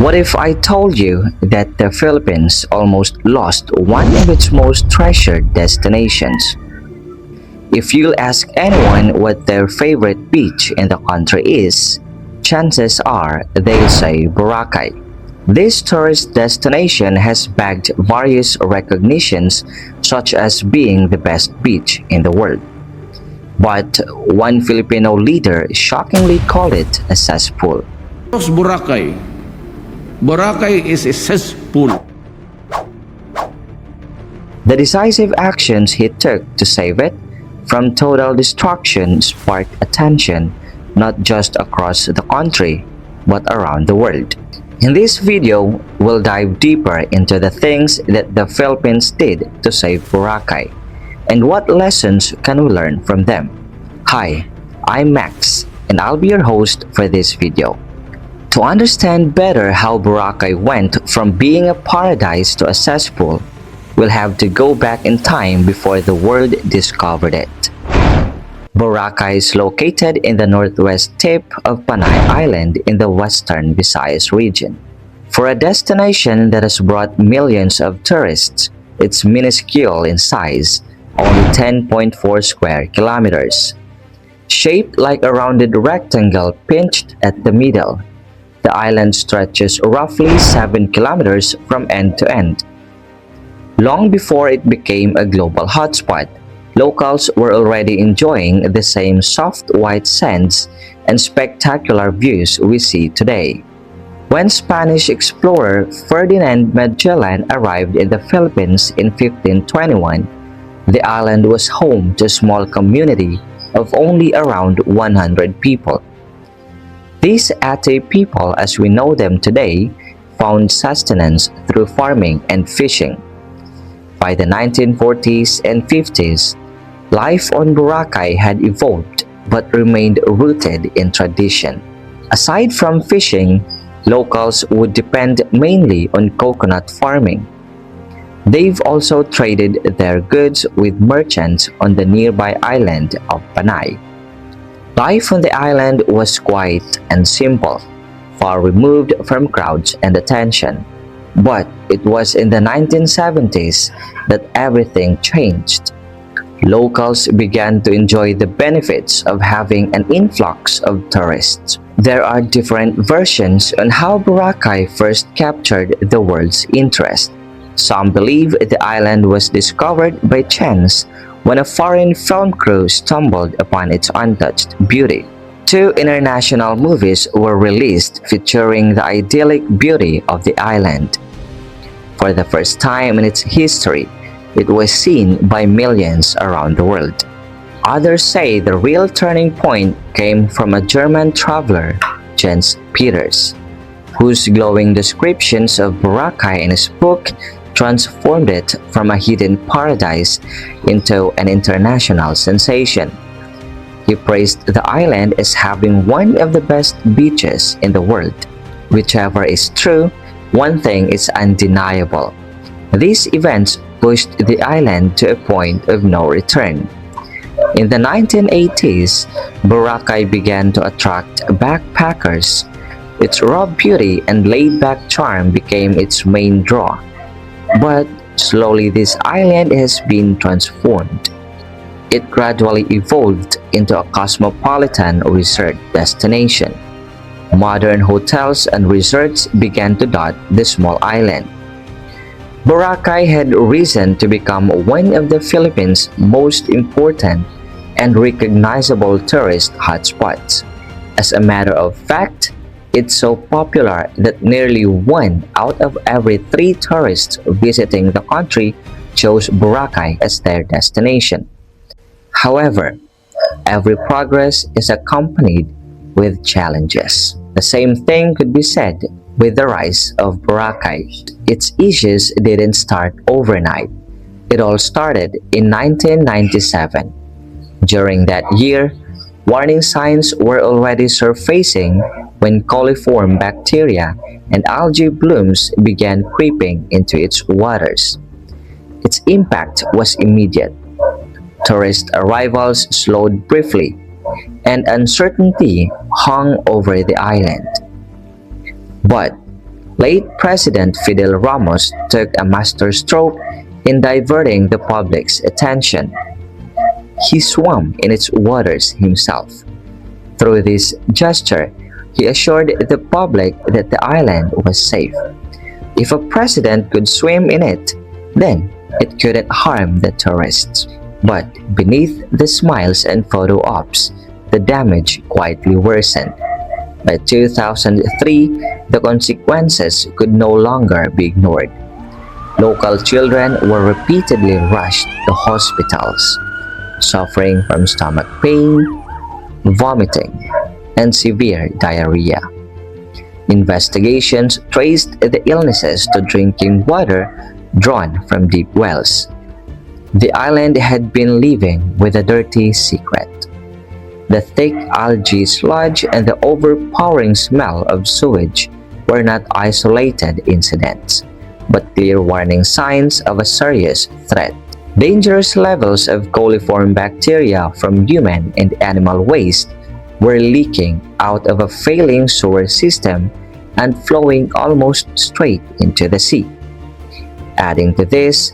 What if I told you that the Philippines almost lost one of its most treasured destinations? If you ask anyone what their favorite beach in the country is, chances are they'll say Boracay. This tourist destination has bagged various recognitions such as being the best beach in the world. But one Filipino leader shockingly called it a cesspool. Boracay. Boracay is a cesspool. The decisive actions he took to save it from total destruction sparked attention not just across the country but around the world. In this video, we'll dive deeper into the things that the Philippines did to save Boracay and what lessons can we learn from them. Hi, I'm Max and I'll be your host for this video. To understand better how Boracay went from being a paradise to a cesspool, we'll have to go back in time before the world discovered it. Boracay is located in the northwest tip of Panay Island in the western Visayas region. For a destination that has brought millions of tourists, it's minuscule in size, only 10.4 square kilometers. Shaped like a rounded rectangle pinched at the middle, the island stretches roughly 7 kilometers from end to end. Long before it became a global hotspot, locals were already enjoying the same soft white sands and spectacular views we see today. When Spanish explorer Ferdinand Magellan arrived in the Philippines in 1521, the island was home to a small community of only around 100 people. These Ate people, as we know them today, found sustenance through farming and fishing. By the 1940s and 50s, life on Boracay had evolved but remained rooted in tradition. Aside from fishing, locals would depend mainly on coconut farming. They've also traded their goods with merchants on the nearby island of Panay. Life on the island was quiet and simple, far removed from crowds and attention. But it was in the 1970s that everything changed. Locals began to enjoy the benefits of having an influx of tourists. There are different versions on how Boracay first captured the world's interest. Some believe the island was discovered by chance when a foreign film crew stumbled upon its untouched beauty. 2 international movies were released featuring the idyllic beauty of the island. For the first time in its history, it was seen by millions around the world. Others say the real turning point came from a German traveler, Jens Peters, whose glowing descriptions of Boracay in his book transformed it from a hidden paradise into an international sensation. He praised the island as having one of the best beaches in the world. Whichever is true, one thing is undeniable. These events pushed the island to a point of no return. In the 1980s, Boracay began to attract backpackers. Its raw beauty and laid-back charm became its main draw. But slowly this island has been transformed. It gradually evolved into a cosmopolitan resort destination. Modern hotels and resorts began to dot the small island. Boracay had risen to become one of the Philippines' most important and recognizable tourist hotspots. As a matter of fact, it's so popular that nearly 1 out of every 3 tourists visiting the country chose Boracay as their destination. However, every progress is accompanied with challenges. The same thing could be said with the rise of Boracay. Its issues didn't start overnight. It all started in 1997. During that year, warning signs were already surfacing when coliform bacteria and algae blooms began creeping into its waters. Its impact was immediate. Tourist arrivals slowed briefly, and uncertainty hung over the island. But Late President Fidel Ramos took a masterstroke in diverting the public's attention. He swam in its waters himself. Through this gesture, he assured the public that the island was safe. If a president could swim in it, then it couldn't harm the tourists. But beneath the smiles and photo ops, the damage quietly worsened. By 2003, the consequences could no longer be ignored. Local children were repeatedly rushed to hospitals, suffering from stomach pain, vomiting, and severe diarrhea. Investigations traced the illnesses to drinking water drawn from deep wells. The island had been living with a dirty secret. The thick algae sludge and the overpowering smell of sewage were not isolated incidents, but clear warning signs of a serious threat. Dangerous levels of coliform bacteria from human and animal waste were leaking out of a failing sewer system and flowing almost straight into the sea. Adding to this,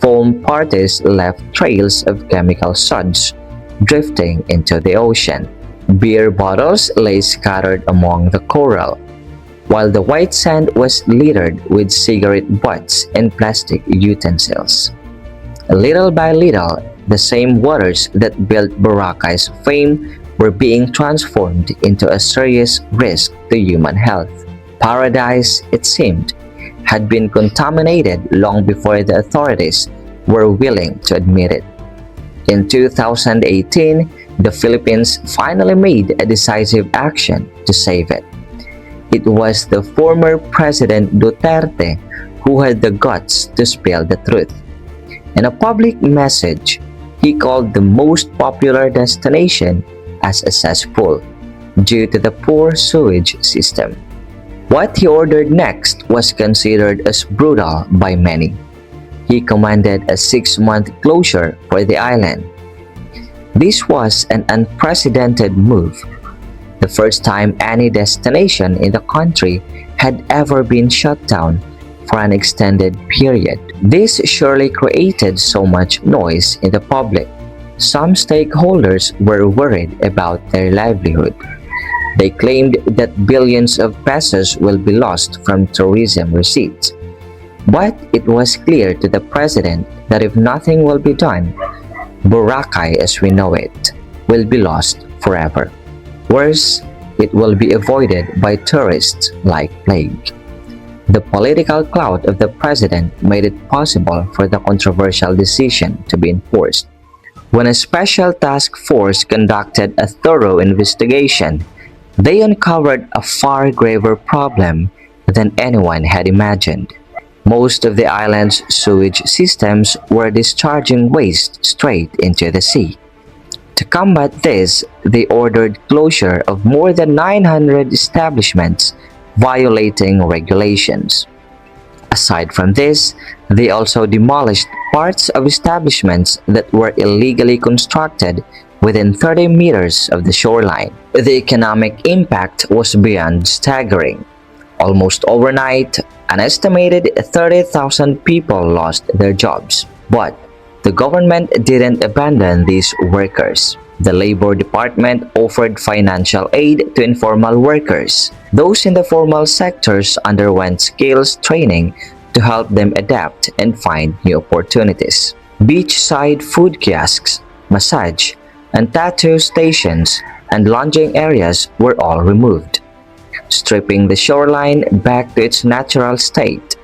foam parties left trails of chemical suds drifting into the ocean. Beer bottles lay scattered among the coral, while the white sand was littered with cigarette butts and plastic utensils. Little by little, the same waters that built Boracay's fame were being transformed into a serious risk to human health. Paradise, it seemed, had been contaminated long before the authorities were willing to admit it. In 2018, the Philippines finally made a decisive action to save it. It was the former President Duterte who had the guts to spill the truth. In a public message, he called the most popular destination as a cesspool due to the poor sewage system. What he ordered next was considered as brutal by many. He commanded a 6-month closure for the island. This was an unprecedented move, the first time any destination in the country had ever been shut down for an extended period. This surely created so much noise in the public. Some stakeholders were worried about their livelihood. They claimed that billions of pesos will be lost from tourism receipts. But it was clear to the president that if nothing will be done, Boracay as we know it will be lost forever. Worse, it will be avoided by tourists like plague. The political clout of the president made it possible for the controversial decision to be enforced. When a special task force conducted a thorough investigation, they uncovered a far graver problem than anyone had imagined. Most of the island's sewage systems were discharging waste straight into the sea. To combat this, they ordered closure of more than 900 establishments violating regulations. Aside from this, they also demolished parts of establishments that were illegally constructed within 30 meters of the shoreline. The economic impact was beyond staggering. Almost overnight, an estimated 30,000 people lost their jobs. But the government didn't abandon these workers. The Labor Department offered financial aid to informal workers. Those in the formal sectors underwent skills training to help them adapt and find new opportunities. Beachside food kiosks, massage, and tattoo stations and lounging areas were all removed, stripping the shoreline back to its natural state.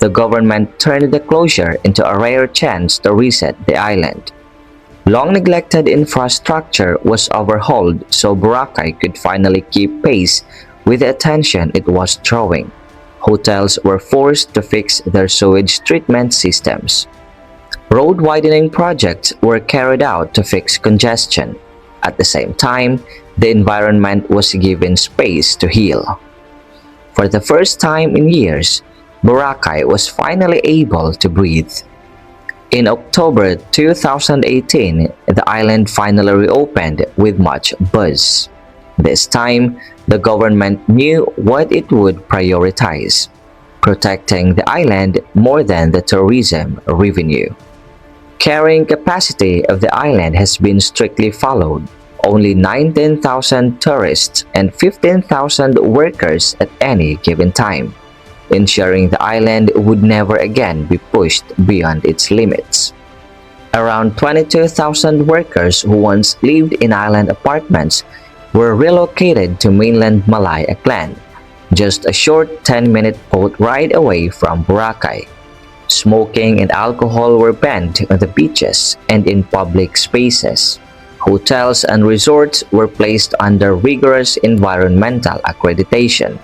The government turned the closure into a rare chance to reset the island. Long-neglected infrastructure was overhauled so Boracay could finally keep pace with the attention it was drawing. Hotels were forced to fix their sewage treatment systems. Road widening projects were carried out to fix congestion. At the same time, the environment was given space to heal. For the first time in years, Boracay was finally able to breathe. In October 2018, the island finally reopened with much buzz. This time, the government knew what it would prioritize: protecting the island more than the tourism revenue. Carrying capacity of the island has been strictly followed. Only 19,000 tourists and 15,000 workers at any given time, ensuring the island would never again be pushed beyond its limits. Around 22,000 workers who once lived in island apartments were relocated to mainland Malay Aklan, just a short 10-minute boat ride away from Boracay. Smoking and alcohol were banned on the beaches and in public spaces. Hotels and resorts were placed under rigorous environmental accreditation,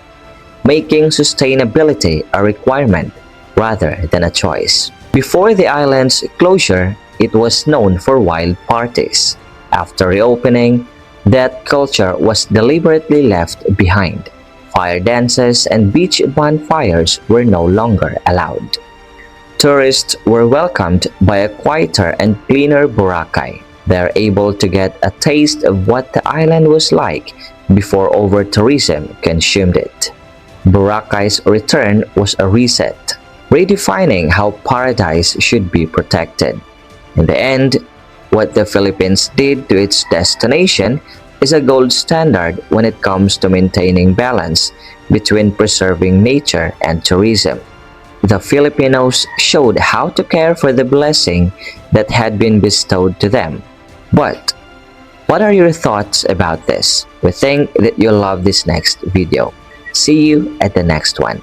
making sustainability a requirement rather than a choice. Before the island's closure, it was known for wild parties. After reopening, that culture was deliberately left behind. Fire dances and beach bonfires were no longer allowed. Tourists were welcomed by a quieter and cleaner Boracay. They are able to get a taste of what the island was like before over-tourism consumed it. Boracay's return was a reset, redefining how paradise should be protected. In the end, what the Philippines did to its destination is a gold standard when it comes to maintaining balance between preserving nature and tourism. The Filipinos showed how to care for the blessing that had been bestowed to them. But what are your thoughts about this? We think that you'll love this next video. See you at the next one.